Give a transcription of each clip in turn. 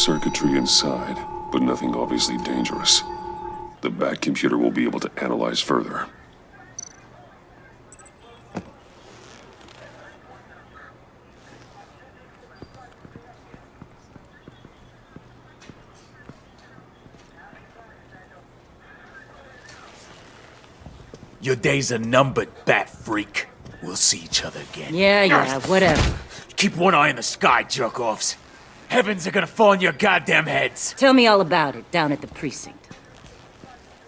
circuitry inside, but nothing obviously dangerous. The Bat computer will be able to analyze further. Your days are numbered, Bat Freak. We'll see each other again. Yeah, whatever. Keep one eye in the sky, jerk-offs. Heavens are gonna fall on your goddamn heads. Tell me all about it down at the precinct.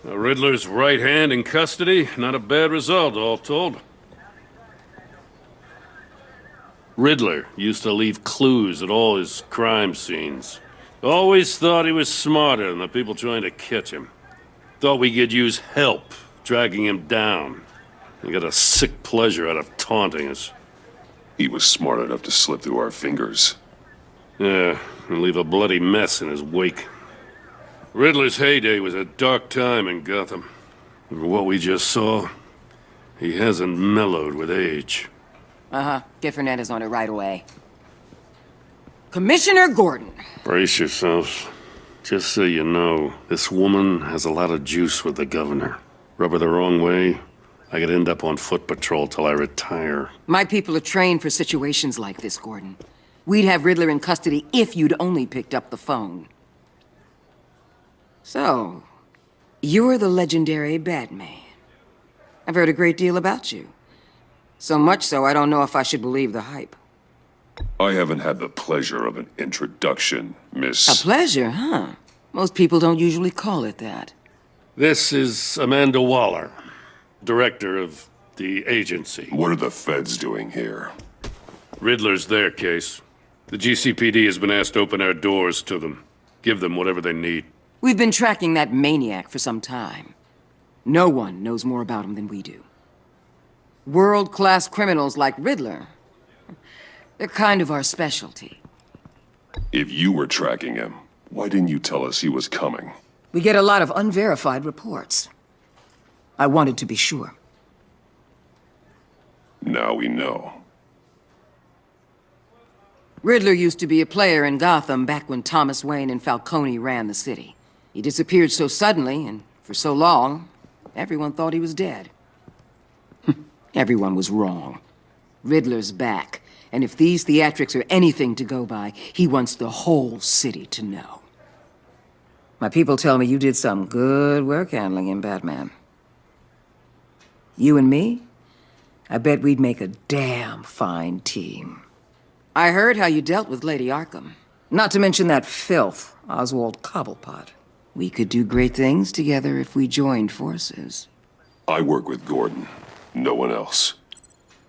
The Riddler's right hand in custody, not a bad result, all told. Riddler used to leave clues at all his crime scenes. Always thought he was smarter than the people trying to catch him. Thought we could use help dragging him down. He got a sick pleasure out of taunting us. He was smart enough to slip through our fingers. Yeah, and leave a bloody mess in his wake. Riddler's heyday was a dark time in Gotham. For what we just saw, he hasn't mellowed with age. Get Fernandez on it right away. Commissioner Gordon. Brace yourselves. Just so you know, this woman has a lot of juice with the governor. Rub her the wrong way, I could end up on foot patrol till I retire. My people are trained for situations like this, Gordon. We'd have Riddler in custody if you'd only picked up the phone. So, you're the legendary Batman. I've heard a great deal about you. So much so, I don't know if I should believe the hype. I haven't had the pleasure of an introduction, Miss... A pleasure, huh? Most people don't usually call it that. This is Amanda Waller, director of the agency. What are the feds doing here? Riddler's their case. The GCPD has been asked to open our doors to them. Give them whatever they need. We've been tracking that maniac for some time. No one knows more about him than we do. World-class criminals like Riddler, they're kind of our specialty. If you were tracking him, why didn't you tell us he was coming? We get a lot of unverified reports. I wanted to be sure. Now we know. Riddler used to be a player in Gotham back when Thomas Wayne and Falcone ran the city. He disappeared so suddenly and for so long, everyone thought he was dead. Everyone was wrong. Riddler's back, and if these theatrics are anything to go by, he wants the whole city to know. My people tell me you did some good work handling him, Batman. You and me? I bet we'd make a damn fine team. I heard how you dealt with Lady Arkham. Not to mention that filth, Oswald Cobblepot. We could do great things together if we joined forces. I work with Gordon. No one else.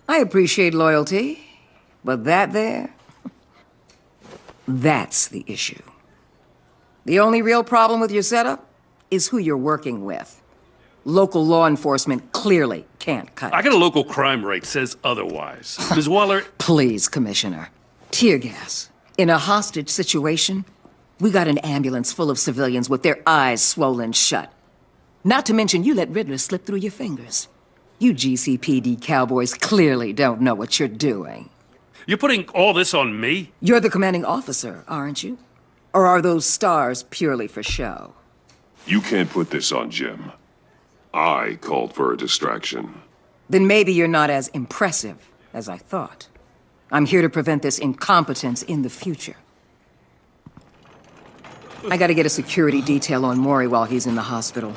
I appreciate loyalty, but that there, that's the issue. The only real problem with your setup is who you're working with. Local law enforcement clearly can't cut it. I got a local crime rate says otherwise. Ms. Waller... Please, Commissioner. Tear gas. In a hostage situation, we got an ambulance full of civilians with their eyes swollen shut. Not to mention you let Riddler slip through your fingers. You GCPD cowboys clearly don't know what you're doing. You're putting all this on me? You're the commanding officer, aren't you? Or are those stars purely for show? You can't put this on Jim. I called for a distraction. Then maybe you're not as impressive as I thought. I'm here to prevent this incompetence in the future. I gotta get a security detail on Maury while he's in the hospital.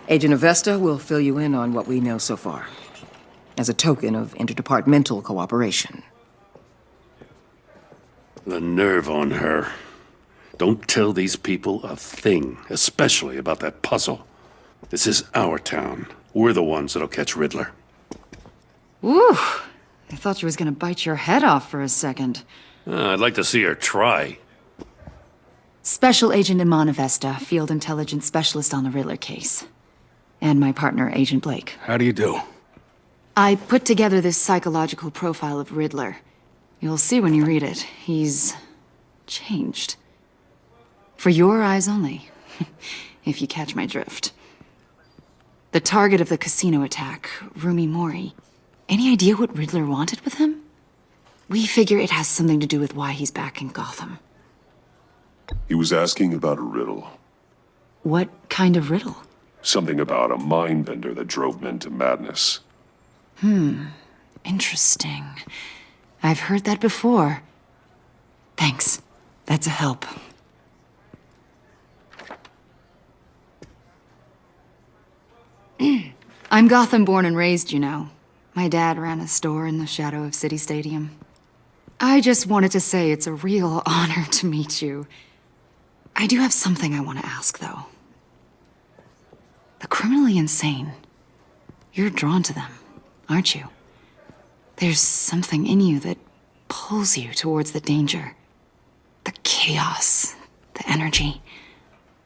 Agent Avesta will fill you in on what we know so far, as a token of interdepartmental cooperation. The nerve on her. Don't tell these people a thing, especially about that puzzle. This is our town. We're the ones that'll catch Riddler. Ooh, I thought you was gonna bite your head off for a second. I'd like to see her try. Special Agent Iman Avesta, Field Intelligence Specialist on the Riddler case. And my partner, Agent Blake. How do you do? I put together this psychological profile of Riddler. You'll see when you read it. He's changed. For your eyes only, if you catch my drift. The target of the casino attack, Rumi Mori. Any idea what Riddler wanted with him? We figure it has something to do with why he's back in Gotham. He was asking about a riddle. What kind of riddle? Something about a mind bender that drove men to madness. Interesting. I've heard that before. Thanks. That's a help. I'm Gotham born and raised, you know. My dad ran a store in the shadow of City Stadium. I just wanted to say it's a real honor to meet you. I do have something I want to ask, though. The criminally insane. You're drawn to them, aren't you? There's something in you that pulls you towards the danger. The chaos, the energy.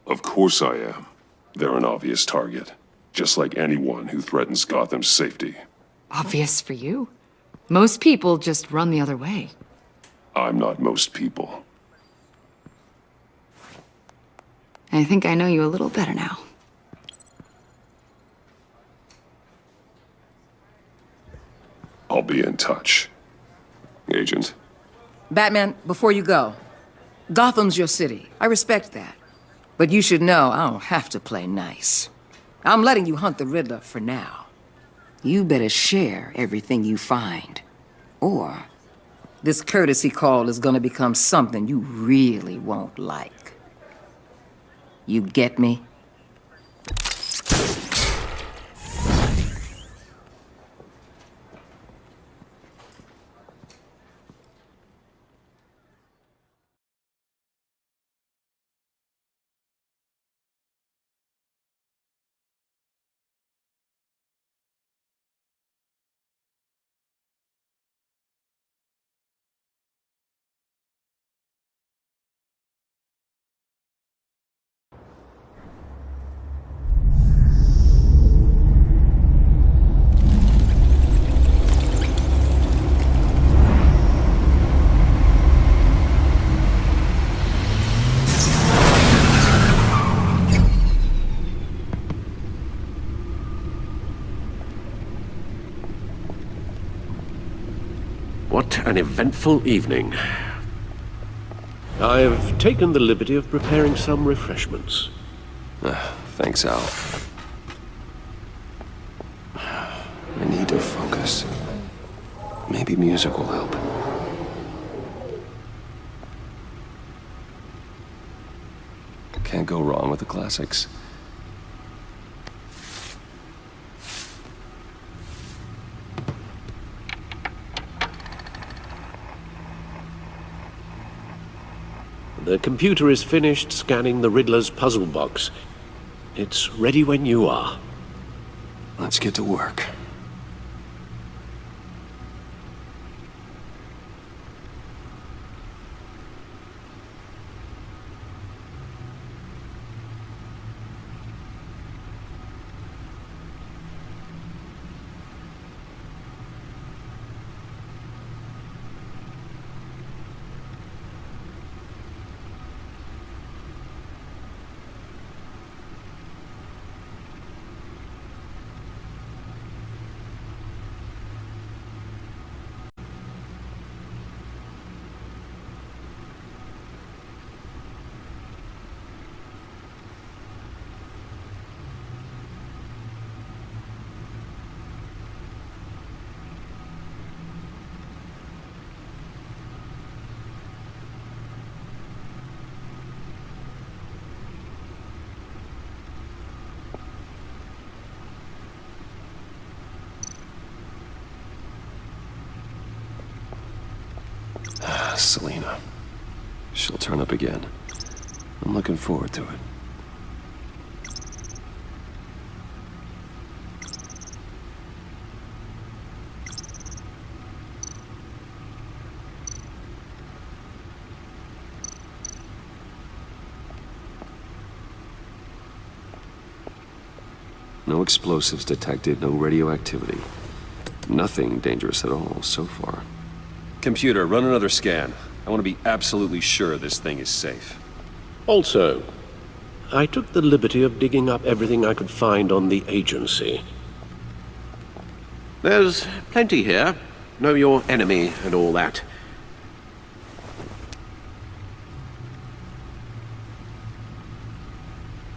Of course I am. They're an obvious target. Just like anyone who threatens Gotham's safety. Obvious for you. Most people just run the other way. I'm not most people. I think I know you a little better now. I'll be in touch. Agent. Batman, before you go, Gotham's your city. I respect that. But you should know I don't have to play nice. I'm letting you hunt the Riddler for now. You better share everything you find. Or this courtesy call is gonna become something you really won't like. You get me? What an eventful evening. I've taken the liberty of preparing some refreshments. Thanks, Al. I need to focus. Maybe music will help. Can't go wrong with the classics. The computer is finished scanning the Riddler's puzzle box. It's ready when you are. Let's get to work. Selena. She'll turn up again. I'm looking forward to it. No explosives detected, no radioactivity. Nothing dangerous at all so far. Computer, run another scan. I want to be absolutely sure this thing is safe. Also, I took the liberty of digging up everything I could find on the agency. There's plenty here. Know your enemy and all that.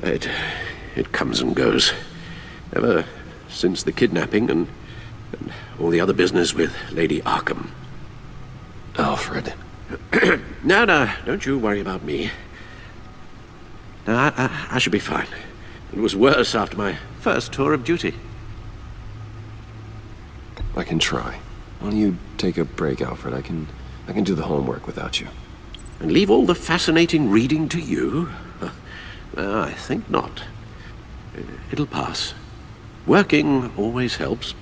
It, it comes and goes. Ever since the kidnapping and all the other business with Lady Arkham. Alfred. No, don't you worry about me. No, I should be fine. It was worse after my first tour of duty. I can try. Why don't you take a break, Alfred? I can do the homework without you. And leave all the fascinating reading to you? I think not. It'll pass. Working always helps.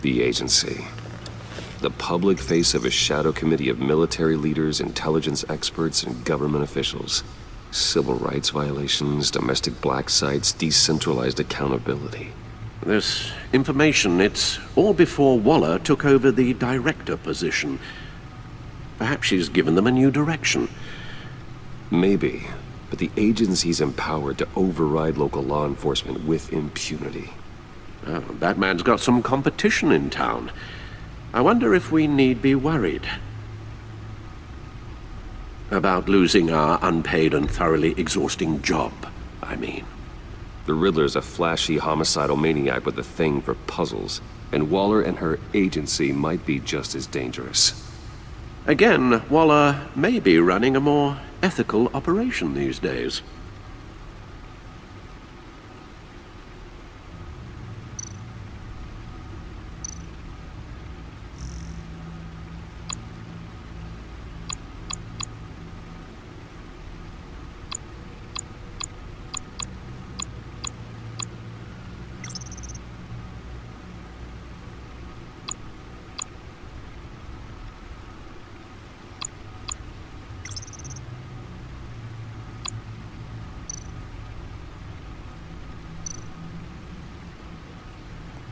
The agency. The public face of a shadow committee of military leaders, intelligence experts, and government officials. Civil rights violations, domestic black sites, decentralized accountability. This information, it's all before Waller took over the director position. Perhaps she's given them a new direction. Maybe, but the agency's empowered to override local law enforcement with impunity. Oh, Batman's got some competition in town. I wonder if we need be worried about losing our unpaid and thoroughly exhausting job, I mean. The Riddler's a flashy homicidal maniac with a thing for puzzles, and Waller and her agency might be just as dangerous. Again, Waller may be running a more ethical operation these days.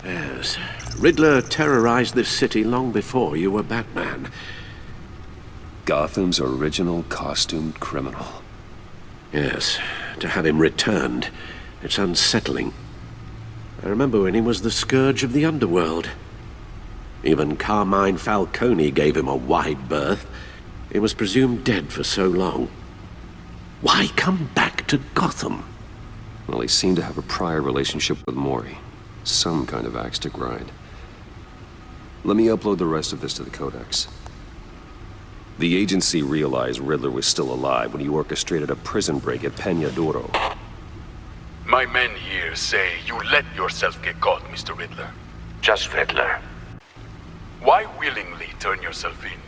Yes, Riddler terrorized this city long before you were Batman. Gotham's original costumed criminal. Yes, to have him returned, it's unsettling. I remember when he was the scourge of the underworld. Even Carmine Falcone gave him a wide berth. He was presumed dead for so long. Why come back to Gotham? Well, he seemed to have a prior relationship with Mori. Some kind of axe to grind. Let me upload the rest of this to the Codex. The agency realized Riddler was still alive when he orchestrated a prison break at Peñadoro. My men here say you let yourself get caught, Mr. Riddler. Just Riddler. Why willingly turn yourself in?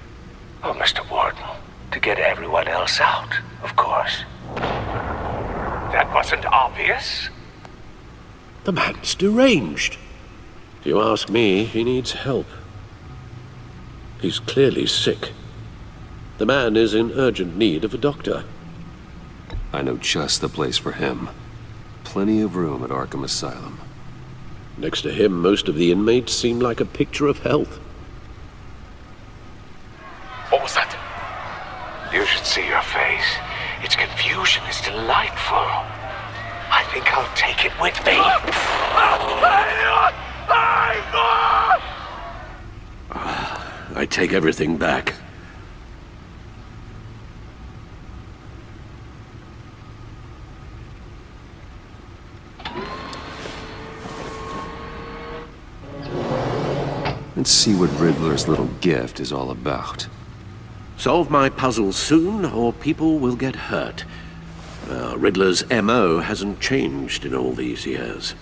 Oh, Mr. Warden, to get everyone else out, of course. That wasn't obvious? The man's deranged. If you ask me, he needs help. He's clearly sick. The man is in urgent need of a doctor. I know just the place for him. Plenty of room at Arkham Asylum. Next to him, most of the inmates seem like a picture of health. What was that? You should see your face. Its confusion is delightful. I think I'll take it with me. I take everything back. Let's see what Riddler's little gift is all about. Solve my puzzle soon, or people will get hurt. Riddler's M.O. hasn't changed in all these years.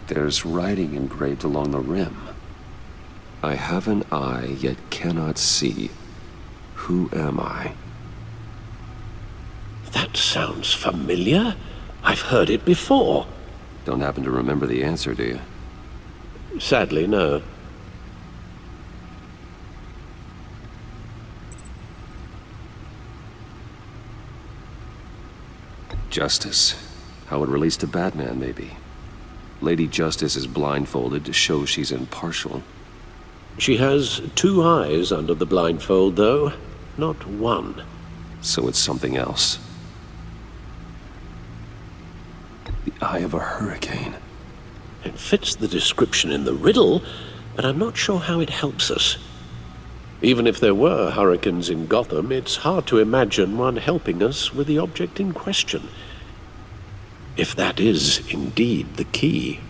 There's writing engraved along the rim. I have an eye, yet cannot see. Who am I? That sounds familiar. I've heard it before. Don't happen to remember the answer, do you? Sadly, no. Justice. How it relates to Batman, maybe. Lady Justice is blindfolded to show she's impartial. She has two eyes under the blindfold, though. Not one. So it's something else. The eye of a hurricane. It fits the description in the riddle, but I'm not sure how it helps us. Even if there were hurricanes in Gotham, it's hard to imagine one helping us with the object in question. If that is indeed the key.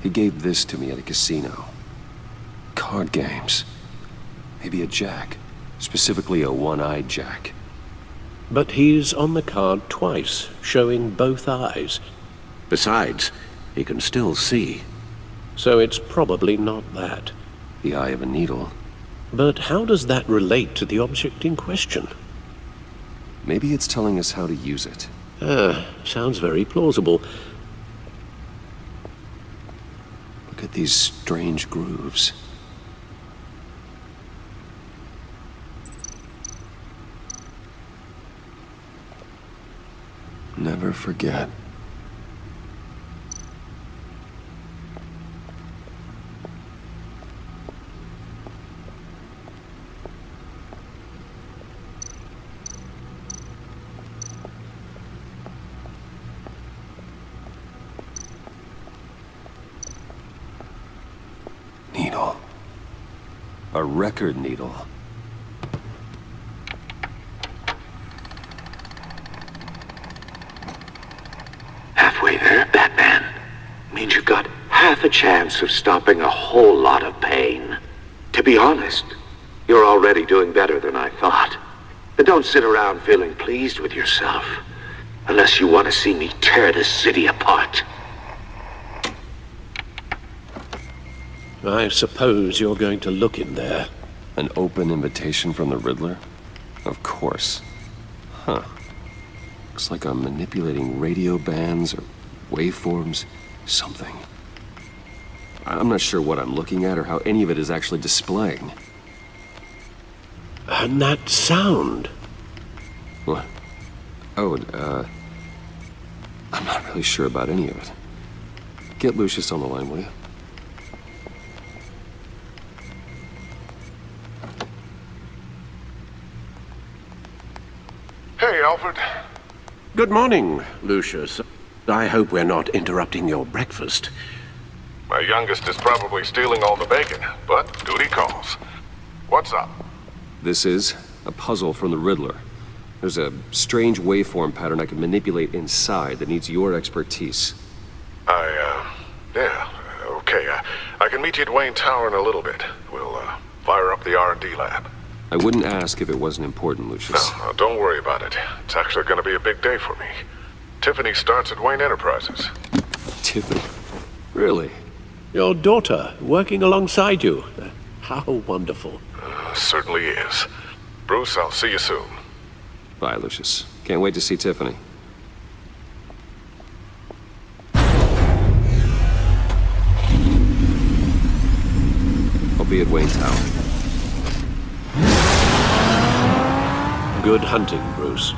He gave this to me at a casino. Card games. Maybe a jack. Specifically a one-eyed jack. But he's on the card twice, showing both eyes. Besides, he can still see. So it's probably not that. The eye of a needle. But how does that relate to the object in question? Maybe it's telling us how to use it. Sounds very plausible. Look at these strange grooves. Never forget. Needle. A record needle. Halfway there, Batman. Means you've got half a chance of stopping a whole lot of pain. To be honest, you're already doing better than I thought. But don't sit around feeling pleased with yourself. Unless you want to see me tear this city apart. I suppose you're going to look in there. An open invitation from the Riddler? Of course. Huh. Looks like I'm manipulating radio bands or waveforms. Something. I'm not sure what I'm looking at or how any of it is actually displaying. And that sound. What? Oh, I'm not really sure about any of it. Get Lucius on the line, will you? Hey, Alfred. Good morning, Lucius. I hope we're not interrupting your breakfast. My youngest is probably stealing all the bacon, but duty calls. What's up? This is a puzzle from the Riddler. There's a strange waveform pattern I can manipulate inside that needs your expertise. Yeah, okay. I can meet you at Wayne Tower in a little bit. We'll, fire up the R&D lab. I wouldn't ask if it wasn't important, Lucius. No, don't worry about it. It's actually gonna be a big day for me. Tiffany starts at Wayne Enterprises. Tiffany? Really? Your daughter working alongside you. How wonderful. Certainly is. Bruce, I'll see you soon. Bye, Lucius. Can't wait to see Tiffany. I'll be at Wayne Tower. Good hunting, Bruce.